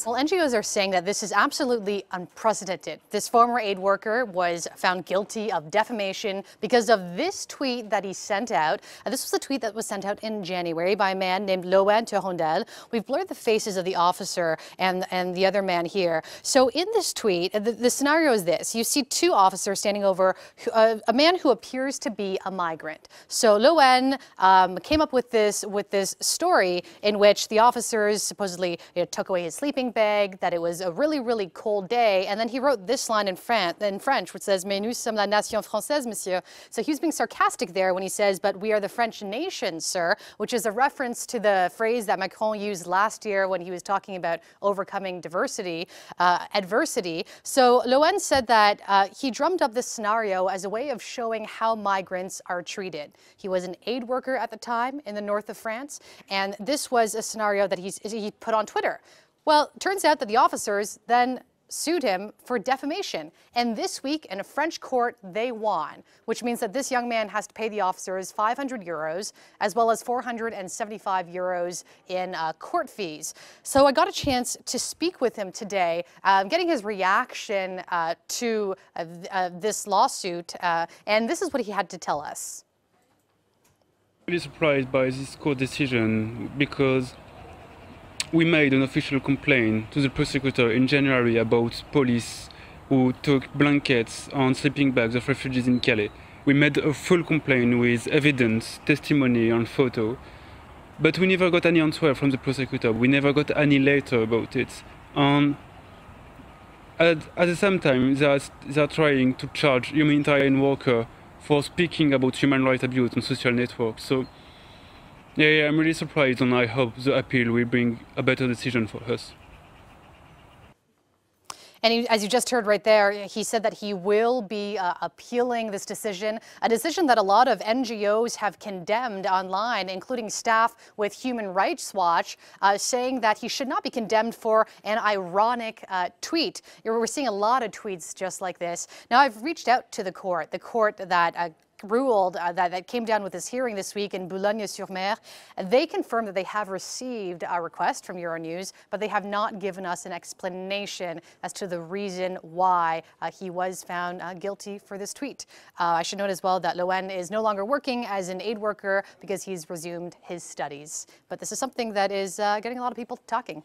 Well, NGOs are saying that this is absolutely unprecedented. This former aid worker was found guilty of defamation because of this tweet that he sent out. This was a tweet that was sent out in January by a man named Loan Turondel. We've blurred the faces of the officer and the other man here. So in this tweet, the scenario is this. You see two officers standing over a man who appears to be a migrant. So Loan came up with this story in which the officers supposedly took away his sleeping bag, that it was a really, really cold day. And then he wrote this line in French, which says, "Mais nous sommes la nation française, monsieur." So he was being sarcastic there when he says, "But we are the French nation, sir," which is a reference to the phrase that Macron used last year when he was talking about overcoming adversity. So Loan said that he drummed up this scenario as a way of showing how migrants are treated. He was an aid worker at the time in the north of France, and this was a scenario that he put on Twitter. Well, it turns out that the officers then sued him for defamation. And this week in a French court, they won, which means that this young man has to pay the officers 500 euros as well as 475 euros in court fees. So I got a chance to speak with him today, getting his reaction to this lawsuit. And this is what he had to tell us. I'm really surprised by this court decision because we made an official complaint to the prosecutor in January about police who took blankets and sleeping bags of refugees in Calais. We made a full complaint with evidence, testimony and photo, but we never got any answer from the prosecutor. We never got any letter about it. And at the same time, they are trying to charge humanitarian worker for speaking about human rights abuse on social networks. So yeah, I'm really surprised, and I hope the appeal will bring a better decision for us. And as you just heard right there, he said that he will be appealing this decision, a decision that a lot of NGOs have condemned online, including staff with Human Rights Watch, saying that he should not be condemned for an ironic tweet. We're seeing a lot of tweets just like this. Now, I've reached out to the court that ruled that came down with this hearing this week in Boulogne-sur-Mer. They confirmed that they have received a request from Euronews, but they have not given us an explanation as to the reason why he was found guilty for this tweet. I should note as well that Loan is no longer working as an aid worker because he's resumed his studies. But this is something that is getting a lot of people talking.